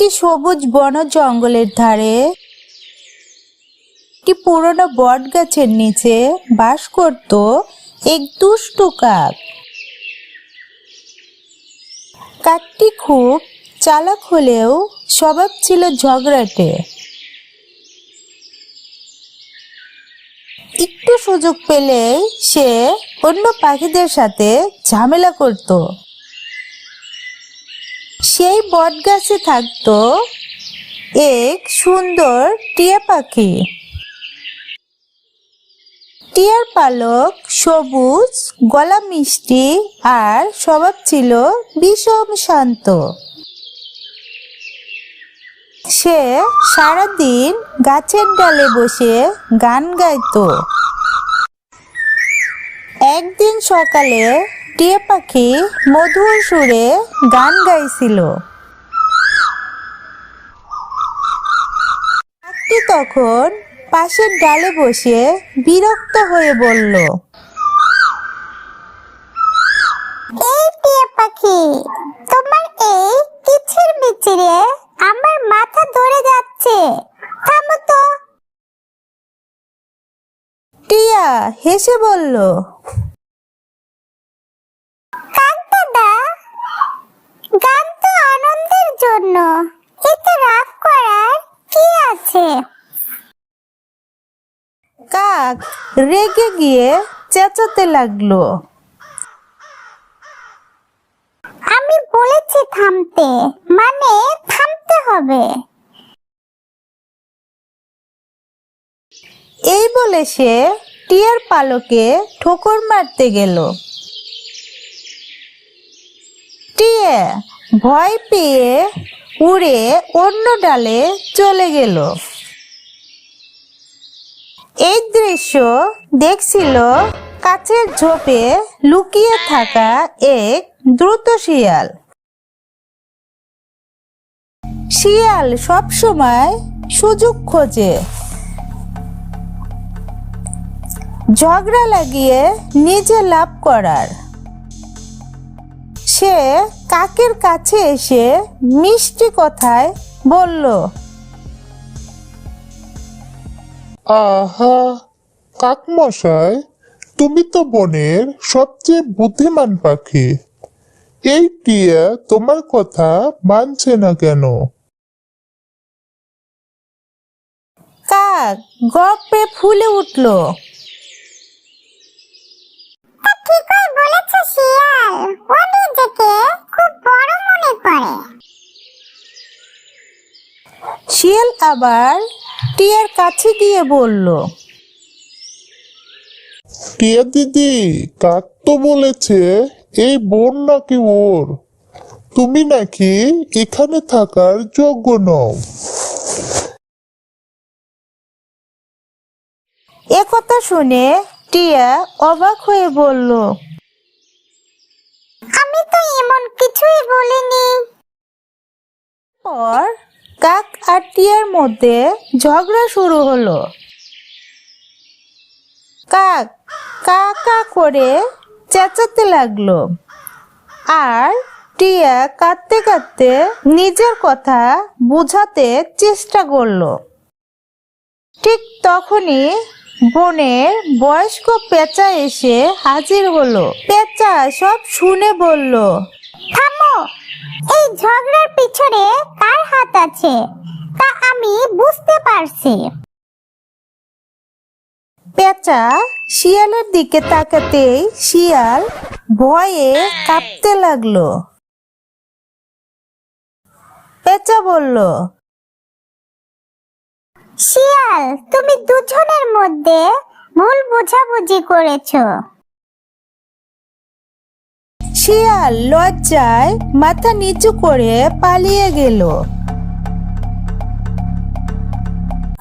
একটি সবুজ বন জঙ্গলের ধারে একটি পুরনো বট গাছের নিচে বাস করত এক দুষ্টু কাক। কাকটি খুব চালাক হলেও স্বভাব ছিল ঝগড়াটে। একটু সুযোগ পেলেই সে অন্য পাখিদের সাথে ঝামেলা করত। সেই বট গাছে থাকত এক সুন্দর টিয়া পাখি। টিয়ার পালক সবুজ, গলা মিষ্টি আর স্বভাব ছিল ভীষণ শান্ত। সে সারাদিন গাছের ডালে বসে গান গাইতো। একদিন সকালে টিয়া পাখি মধুর সুরে গান গাইছিল। কাকটি তখন পাশের ডালে বসে বিরক্ত হয়ে বলল, এই টিয়া পাখি, তোমার এই কিচির মিচিরে আমার মাথা ধরে যাচ্ছে, থামো তো। টিয়া হেসে বলল, কাক দাদা, গান তো আনন্দের জন্য, এতে রাগ করার কি আছে? কাক রেগে গিয়ে চেঁচাতে লাগলো, আমি বলেছি থামতে, মানে থামতে হবে। এই বলে সে টিয়ার পালকে ঠোকর মারতে গেল। টিয়া ভয় পেয়ে উড়ে অন্য ডালে চলে গেল। এই দৃশ্য দেখছিল কাছের ঝোপে লুকিয়ে থাকা এক দ্রুত শিয়াল। শিয়াল সবসময় সুযোগ খোঁজে, ঝগড়া লাগিয়ে নিজে লাভ করার। সে কাকের কাছে এসে মিষ্টি কথায় বলল, আহা, কাকমশাই, তুমি তো বনের সবচেয়ে বুদ্ধিমান পাখি। এই টিয়া তোমার কথা মানছে না কেন? কাক গর্বে ফুলে উঠল। ঠিকই বলেছে শিয়াল, ও নিজেকে খুব বড় মনে করে। শিয়াল আবার টিয়ার কাছে গিয়ে বলল, টিয়া দিদি, কাক তো বলেছে এই বন নাকি ওর, তুমি নাকি এখানে থাকার যোগ্য নও। একথা শুনে টিয়া অবাক হয়ে বলল, আমি তো এমন কিছুই বলিনি। পর কাক আর টিয়ার মধ্যে ঝগড়া শুরু হলো। কাক কা কা করে চেঁচাতে লাগলো আর টিয়া কাঁদতে কাঁদতে নিজের কথা বোঝাতে চেষ্টা করলো। ঠিক তখনই বনের বয়স্ক পেঁচা এসে হাজির হলো। পেঁচা সব শুনে বলল, থামো, এই ঝগড়ার পিছনে কার হাত আছে তা আমি বুঝতে পারছি। পেঁচা শিয়ালের দিকে তাকাতেই শিয়াল ভয়ে কাঁপতে লাগলো। পেঁচা বলল, শিয়াল, তুমি দুজনের মধ্যে ভুল বোঝাবুঝি করেছো। শিয়াল লজ্জায় মাথা নিচু করে পালিয়ে গেল।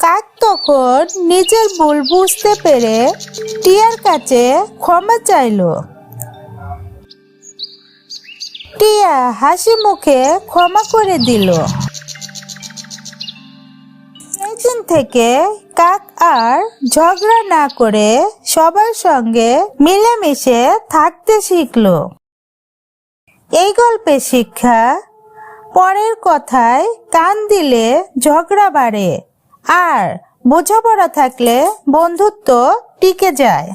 কাক তখন নিজের ভুল বুঝতে পেরে টিয়ার কাছে ক্ষমা চাইলো। টিয়া হাসি মুখে ক্ষমা করে দিল। সেই দিন থেকে কাক আর ঝগড়া না করে সবার সঙ্গে মিলেমিশে থাকতে শিখলো। এই গল্পের শিক্ষা, পরের কথায় কান দিলে ঝগড়া বাড়ে, আর বোঝাপড়া থাকলে বন্ধুত্ব টিকে যায়।